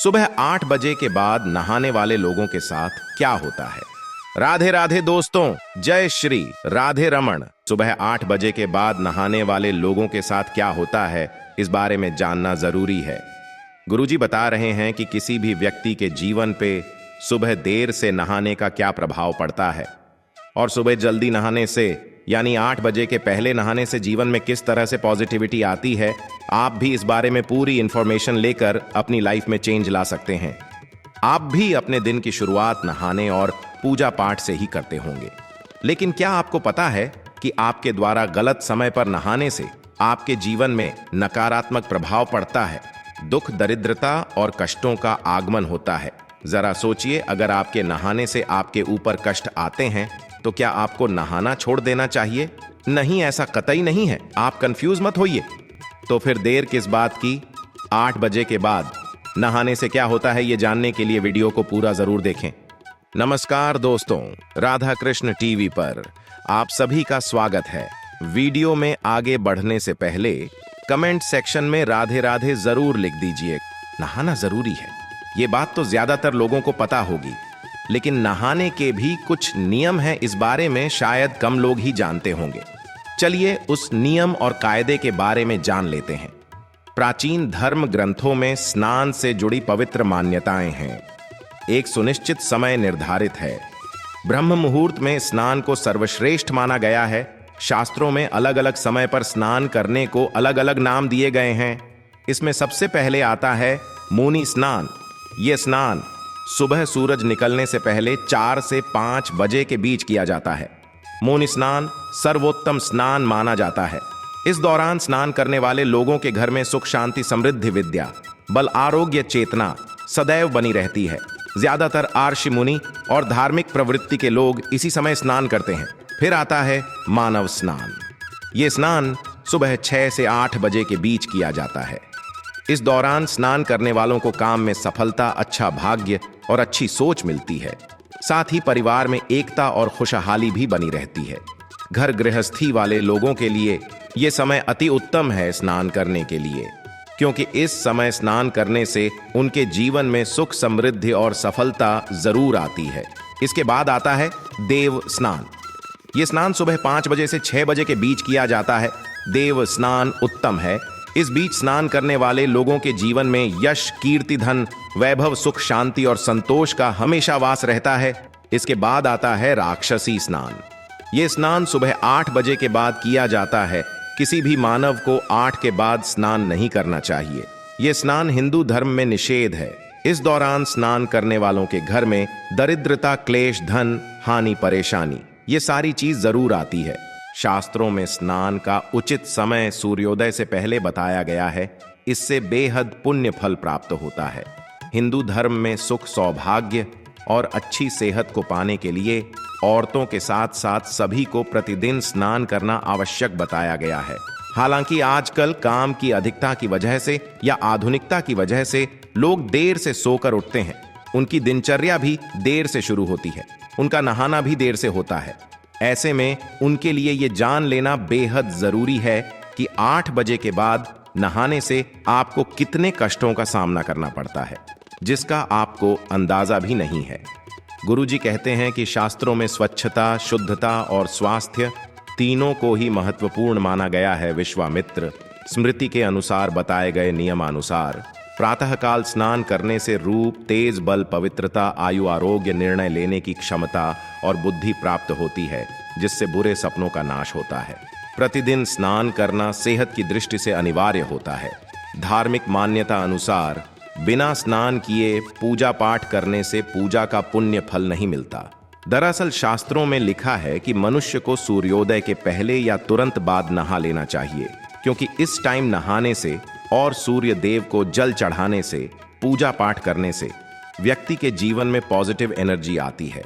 सुबह 8 बजे के बाद नहाने वाले लोगों के साथ क्या होता है? राधे राधे दोस्तों, जय श्री राधे रमन। सुबह 8 बजे के बाद नहाने वाले लोगों के साथ क्या होता है, इस बारे में जानना जरूरी है। गुरुजी बता रहे हैं कि किसी भी व्यक्ति के जीवन पे सुबह देर से नहाने का क्या प्रभाव पड़ता है और सुबह जल्दी नहाने से यानी 8 बजे के पहले नहाने से जीवन में किस तरह से पॉजिटिविटी आती है। आप भी इस बारे में पूरी इंफॉर्मेशन लेकर अपनी लाइफ में चेंज ला सकते हैं। आप भी अपने दिन की शुरुआत नहाने और पूजा पाठ से ही करते होंगे, लेकिन क्या आपको पता है कि आपके द्वारा गलत समय पर नहाने से आपके जीवन में नकारात्मक प्रभाव पड़ता है, दुख, दरिद्रता और कष्टों का आगमन होता है। जरा सोचिए, अगर आपके नहाने से आपके ऊपर कष्ट आते हैं तो क्या आपको नहाना छोड़ देना चाहिए? नहीं, ऐसा कतई नहीं है। आप कंफ्यूज मत होइए। तो फिर देर किस बात की? 8 बजे के बाद नहाने से क्या होता है, ये जानने के लिए वीडियो को पूरा जरूर देखें। नमस्कार दोस्तों, राधा कृष्ण टीवी पर आप सभी का स्वागत है। वीडियो में आगे बढ़ने से पहले कमेंट सेक्शन में राधे राधे जरूर लिख दीजिए। नहाना जरूरी है, ये बात तो ज्यादातर लोगों को पता होगी, लेकिन नहाने के भी कुछ नियम हैं, इस बारे में शायद कम लोग ही जानते होंगे। चलिए उस नियम और कायदे के बारे में जान लेते हैं। प्राचीन धर्म ग्रंथों में स्नान से जुड़ी पवित्र मान्यताएं हैं। एक सुनिश्चित समय निर्धारित है। ब्रह्म मुहूर्त में स्नान को सर्वश्रेष्ठ माना गया है। शास्त्रों में अलग अलग समय पर स्नान करने को अलग अलग नाम दिए गए हैं। इसमें सबसे पहले आता है मुनि स्नान। यह स्नान सुबह सूरज निकलने से पहले 4 से 5 बजे के बीच किया जाता है। मुनि स्नान सर्वोत्तम स्नान माना जाता है। इस दौरान स्नान करने वाले लोगों के घर में सुख, शांति, समृद्धि, विद्या, बल, आरोग्य, चेतना सदैव बनी रहती है। ज्यादातर आर्षि मुनि और धार्मिक प्रवृत्ति के लोग इसी समय स्नान करते हैं। फिर आता है मानव स्नान। यह स्नान सुबह 6 से 8 बजे के बीच किया जाता है। इस दौरान स्नान करने वालों को काम में सफलता, अच्छा भाग्य और अच्छी सोच मिलती है। साथ ही परिवार में एकता और खुशहाली भी बनी रहती है। घर गृहस्थी वाले लोगों के लिए यह समय अति उत्तम है स्नान करने के लिए, क्योंकि इस समय स्नान करने से उनके जीवन में सुख, समृद्धि और सफलता जरूर आती है। इसके बाद आता है देव स्नान। यह स्नान सुबह 5 बजे से 6 बजे के बीच किया जाता है। देव स्नान उत्तम है। इस बीच स्नान करने वाले लोगों के जीवन में यश, कीर्ति, धन, वैभव, सुख, शांति और संतोष का हमेशा वास रहता है। इसके बाद आता है राक्षसी स्नान। यह स्नान सुबह 8 बजे के बाद किया जाता है। किसी भी मानव को 8 के बाद स्नान नहीं करना चाहिए। यह स्नान हिंदू धर्म में निषेध है। इस दौरान स्नान करने वालों के घर में दरिद्रता, क्लेश, धन हानि, परेशानी, ये सारी चीज जरूर आती है। शास्त्रों में स्नान का उचित समय सूर्योदय से पहले बताया गया है। इससे बेहद पुण्य फल प्राप्त होता है। हिंदू धर्म में सुख, सौभाग्य और अच्छी सेहत को पाने के लिए औरतों के साथ साथ सभी को प्रतिदिन स्नान करना आवश्यक बताया गया है। हालांकि आजकल काम की अधिकता की वजह से या आधुनिकता की वजह से लोग देर से सोकर उठते हैं। उनकी दिनचर्या भी देर से शुरू होती है। उनका नहाना भी देर से होता है। ऐसे में उनके लिए ये जान लेना बेहद जरूरी है कि 8 बजे के बाद नहाने से आपको कितने कष्टों का सामना करना पड़ता है, जिसका आपको अंदाजा भी नहीं है। गुरुजी कहते हैं कि शास्त्रों में स्वच्छता, शुद्धता और स्वास्थ्य तीनों को ही महत्वपूर्ण माना गया है। विश्वामित्र स्मृति के अनुसार बताए गए नियमानुसार प्रातःकाल स्नान करने से रूप, तेज, बल, पवित्रता, आयु, आरोग्य, निर्णय लेने की क्षमता और बुद्धि प्राप्त होती है, जिससे बुरे सपनों का नाश होता है। प्रतिदिन स्नान करना सेहत की दृष्टि से अनिवार्य होता है। धार्मिक मान्यता अनुसार बिना स्नान किए पूजा पाठ करने से पूजा का पुण्य फल नहीं मिलता। दरअसल शास्त्रों में लिखा है कि मनुष्य को सूर्योदय के पहले या तुरंत बाद नहा लेना चाहिए, क्योंकि इस टाइम नहाने से और सूर्य देव को जल चढ़ाने से, पूजा पाठ करने से व्यक्ति के जीवन में पॉजिटिव एनर्जी आती है।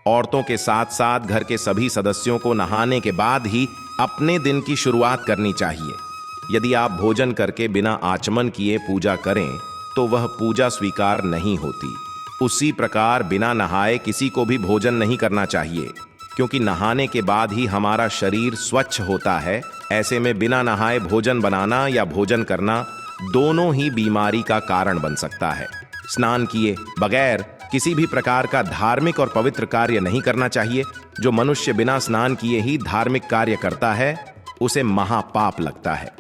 औरतों के साथ साथ घर के सभी सदस्यों को नहाने के बाद ही अपने दिन की शुरुआत करनी चाहिए। यदि आप भोजन करके बिना आचमन किए पूजा करें तो वह पूजा स्वीकार नहीं होती। उसी प्रकार बिना नहाए किसी को भी भोजन नहीं करना चाहिए, क्योंकि नहाने के बाद ही हमारा शरीर स्वच्छ होता है। ऐसे में बिना नहाए भोजन बनाना या भोजन करना दोनों ही बीमारी का कारण बन सकता है। स्नान किए बगैर किसी भी प्रकार का धार्मिक और पवित्र कार्य नहीं करना चाहिए। जो मनुष्य बिना स्नान किए ही धार्मिक कार्य करता है उसे महापाप लगता है।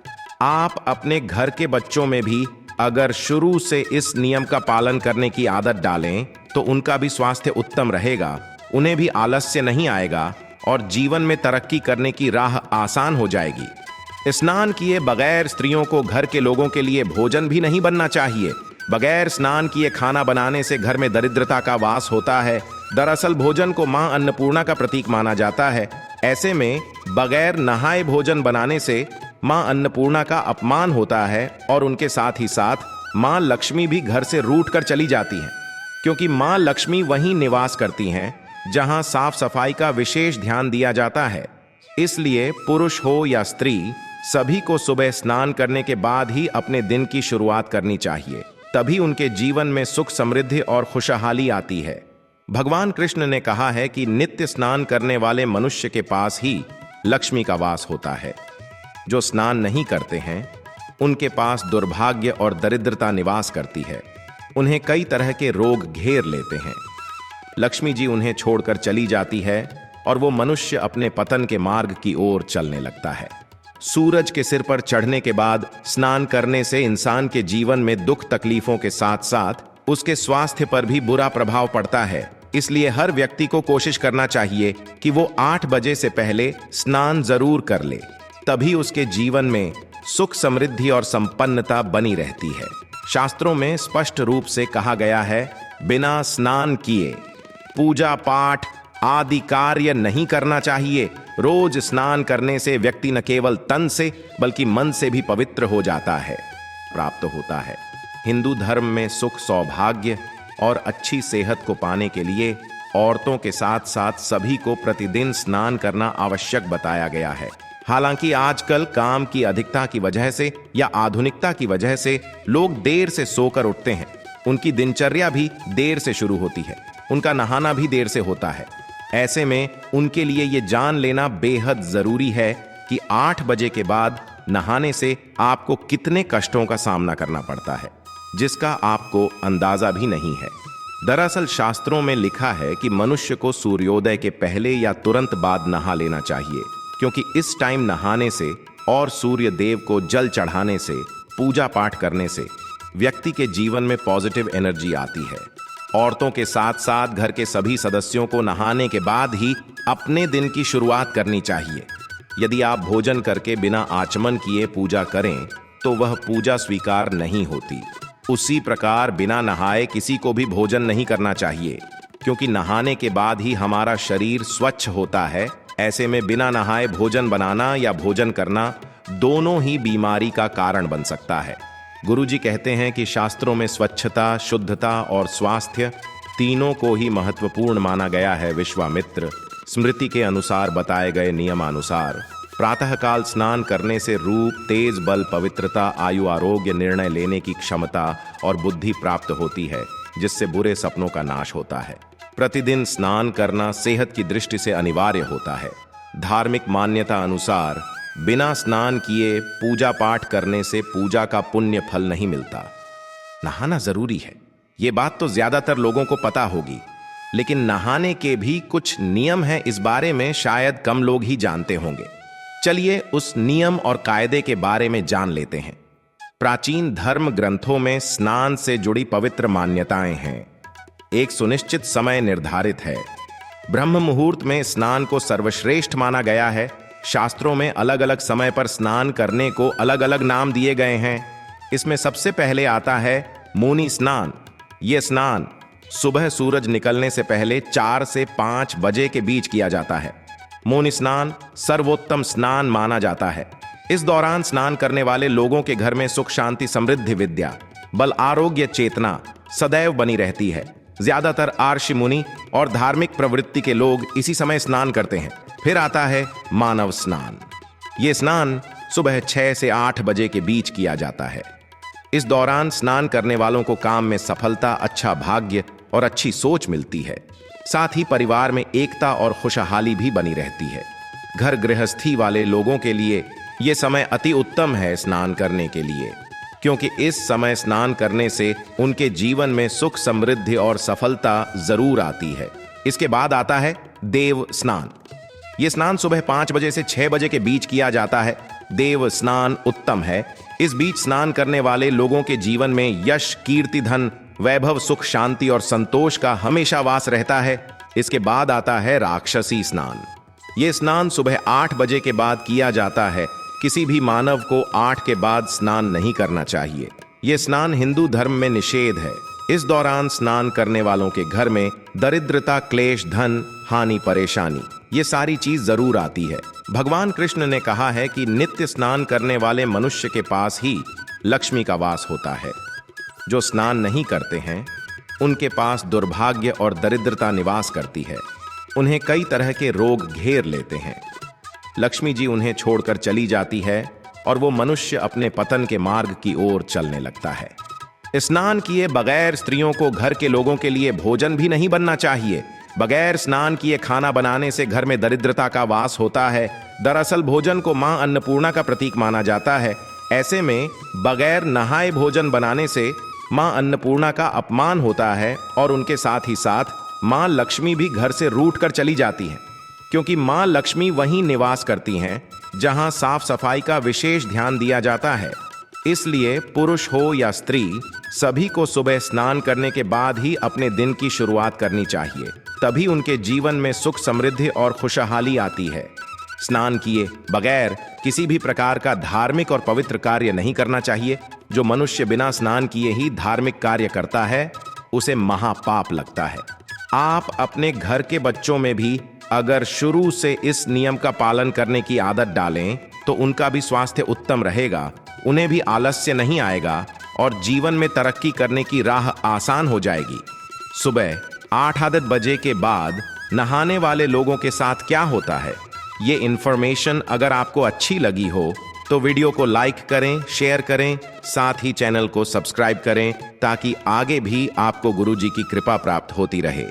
आप अपने घर के बच्चों में भी अगर शुरू से इस नियम का पालन करने की आदत डालें तो उनका भी स्वास्थ्य उत्तम रहेगा, उन्हें भी आलस्य नहीं आएगा और जीवन में तरक्की करने की राह आसान हो जाएगी। स्नान किए बगैर स्त्रियों को घर के लोगों के लिए भोजन भी नहीं बनना चाहिए। बगैर स्नान किए खाना बनाने से घर में दरिद्रता का वास होता है। दरअसल भोजन को मां अन्नपूर्णा का प्रतीक माना जाता है। ऐसे में बगैर नहाए भोजन बनाने से मां अन्नपूर्णा का अपमान होता है और उनके साथ ही साथ मां लक्ष्मी भी घर से रूठ कर चली जाती हैं, क्योंकि मां लक्ष्मी वहीं निवास करती हैं जहां साफ सफाई का विशेष ध्यान दिया जाता है। इसलिए पुरुष हो या स्त्री सभी को सुबह स्नान करने के बाद ही अपने दिन की शुरुआत करनी चाहिए, तभी उनके जीवन में सुख समृद्धि और खुशहाली आती है। भगवान कृष्ण ने कहा है कि नित्य स्नान करने वाले मनुष्य के पास ही लक्ष्मी का वास होता है। जो स्नान नहीं करते हैं उनके पास दुर्भाग्य और दरिद्रता निवास करती है। उन्हें कई तरह के रोग घेर लेते हैं। लक्ष्मी जी उन्हें छोड़कर चली जाती है और वो मनुष्य अपने पतन के मार्ग की ओर चलने लगता है। सूरज के सिर पर चढ़ने के बाद स्नान करने से इंसान के जीवन में दुख तकलीफों के साथ साथ उसके स्वास्थ्य पर भी बुरा प्रभाव पड़ता है। इसलिए हर व्यक्ति को कोशिश करना चाहिए कि वो 8 बजे से पहले स्नान जरूर कर ले, तभी उसके जीवन में सुख समृद्धि और संपन्नता बनी रहती है। शास्त्रों में स्पष्ट रूप से कहा गया है, बिना स्नान किए पूजा पाठ आदि कार्य नहीं करना चाहिए। रोज स्नान करने से व्यक्ति न केवल तन से बल्कि मन से भी पवित्र हो जाता है, प्राप्त होता है। हिंदू धर्म में सुख सौभाग्य और अच्छी सेहत को पाने के लिए औरतों के साथ साथ सभी को प्रतिदिन स्नान करना आवश्यक बताया गया है। हालांकि आजकल काम की अधिकता की वजह से या आधुनिकता की वजह से लोग देर से सोकर उठते हैं। उनकी दिनचर्या भी देर से शुरू होती है, उनका नहाना भी देर से होता है। ऐसे में उनके लिए ये जान लेना बेहद जरूरी है कि 8 बजे के बाद नहाने से आपको कितने कष्टों का सामना करना पड़ता है, जिसका आपको अंदाजा भी नहीं है। दरअसल शास्त्रों में लिखा है कि मनुष्य को सूर्योदय के पहले या तुरंत बाद नहा लेना चाहिए, क्योंकि इस टाइम नहाने से और सूर्य देव को जल चढ़ाने से, पूजा पाठ करने से व्यक्ति के जीवन में पॉजिटिव एनर्जी आती है। औरतों के साथ साथ घर के सभी सदस्यों को नहाने के बाद ही अपने दिन की शुरुआत करनी चाहिए। यदि आप भोजन करके बिना आचमन किए पूजा करें तो वह पूजा स्वीकार नहीं होती। उसी प्रकार बिना नहाए किसी को भी भोजन नहीं करना चाहिए, क्योंकि नहाने के बाद ही हमारा शरीर स्वच्छ होता है। ऐसे में बिना नहाए भोजन बनाना या भोजन करना दोनों ही बीमारी का कारण बन सकता है। गुरुजी कहते हैं कि शास्त्रों में स्वच्छता, शुद्धता और स्वास्थ्य तीनों को ही महत्वपूर्ण माना गया है। विश्वामित्र स्मृति के अनुसार बताए गए नियमानुसार प्रातःकाल स्नान करने से रूप, तेज बल, पवित्रता, आयु, आरोग्य, निर्णय लेने की क्षमता और बुद्धि प्राप्त होती है, जिससे बुरे सपनों का नाश होता है। प्रतिदिन स्नान करना सेहत की दृष्टि से अनिवार्य होता है। धार्मिक मान्यता अनुसार बिना स्नान किए पूजा पाठ करने से पूजा का पुण्य फल नहीं मिलता। नहाना जरूरी है, ये बात तो ज्यादातर लोगों को पता होगी, लेकिन नहाने के भी कुछ नियम हैं, इस बारे में शायद कम लोग ही जानते होंगे। चलिए उस नियम और कायदे के बारे में जान लेते हैं। प्राचीन धर्म ग्रंथों में स्नान से जुड़ी पवित्र मान्यताएं हैं। एक सुनिश्चित समय निर्धारित है। ब्रह्म मुहूर्त में स्नान को सर्वश्रेष्ठ माना गया है। शास्त्रों में अलग अलग समय पर स्नान करने को अलग अलग नाम दिए गए हैं। इसमें सबसे पहले आता है मुनि स्नान। यह स्नान सुबह सूरज निकलने से पहले 4 से 5 बजे के बीच किया जाता है। मुनि स्नान सर्वोत्तम स्नान माना जाता है। इस दौरान स्नान करने वाले लोगों के घर में सुख, शांति, समृद्धि, विद्या, बल, आरोग्य, चेतना सदैव बनी रहती है। ज्यादातर आर्षि मुनि और धार्मिक प्रवृत्ति के लोग इसी समय स्नान करते हैं। फिर आता है मानव स्नान। यह स्नान सुबह 6 से 8 बजे के बीच किया जाता है। इस दौरान स्नान करने वालों को काम में सफलता, अच्छा भाग्य और अच्छी सोच मिलती है। साथ ही परिवार में एकता और खुशहाली भी बनी रहती है। घर गृहस्थी वाले लोगों के लिए यह समय अति उत्तम है स्नान करने के लिए। क्योंकि इस समय स्नान करने से उनके जीवन में सुख, समृद्धि और सफलता जरूर आती है। इसके बाद आता है देव स्नान। यह स्नान सुबह 5 बजे से 6 बजे के बीच किया जाता है। देव स्नान उत्तम है। इस बीच स्नान करने वाले लोगों के जीवन में यश, कीर्ति, धन, वैभव, सुख, शांति और संतोष का हमेशा वास रहता है। इसके बाद आता है राक्षसी स्नान। यह स्नान सुबह 8 बजे के बाद किया जाता है। किसी भी मानव को 8 के बाद स्नान नहीं करना चाहिए। यह स्नान हिंदू धर्म में निषेध है। इस दौरान स्नान करने वालों के घर में दरिद्रता, क्लेश, धन हानि, परेशानी ये सारी चीज जरूर आती है। भगवान कृष्ण ने कहा है कि नित्य स्नान करने वाले मनुष्य के पास ही लक्ष्मी का वास होता है। जो स्नान नहीं करते हैं उनके पास दुर्भाग्य और दरिद्रता निवास करती है। उन्हें कई तरह के रोग घेर लेते हैं। लक्ष्मी जी उन्हें छोड़कर चली जाती है और वो मनुष्य अपने पतन के मार्ग की ओर चलने लगता है। स्नान किए बगैर स्त्रियों को घर के लोगों के लिए भोजन भी नहीं बनना चाहिए। बगैर स्नान किए खाना बनाने से घर में दरिद्रता का वास होता है। दरअसल भोजन को मां अन्नपूर्णा का प्रतीक माना जाता है। ऐसे में बगैर नहाए भोजन बनाने से मां अन्नपूर्णा का अपमान होता है और उनके साथ ही साथ मां लक्ष्मी भी घर से रूठ कर चली जाती हैं, क्योंकि मां लक्ष्मी वहीं निवास करती हैं जहां साफ सफाई का विशेष ध्यान दिया जाता है। इसलिए पुरुष हो या स्त्री, सभी को सुबह स्नान करने के बाद ही अपने दिन की शुरुआत करनी चाहिए। तभी उनके जीवन में सुख, समृद्धि और खुशहाली आती है। स्नान किए बगैर किसी भी प्रकार का धार्मिक और पवित्र कार्य नहीं करना चाहिए। जो मनुष्य बिना स्नान किए ही धार्मिक कार्य करता है उसे महापाप लगता है। आप अपने घर के बच्चों में भी अगर शुरू से इस नियम का पालन करने की आदत डालें तो उनका भी स्वास्थ्य उत्तम रहेगा, उन्हें भी आलस्य नहीं आएगा और जीवन में तरक्की करने की राह आसान हो जाएगी। सुबह 8 बजे के बाद नहाने वाले लोगों के साथ क्या होता है, ये इन्फॉर्मेशन अगर आपको अच्छी लगी हो तो वीडियो को लाइक करें, शेयर करें, साथ ही चैनल को सब्सक्राइब करें ताकि आगे भी आपको गुरुजी की कृपा प्राप्त होती रहे।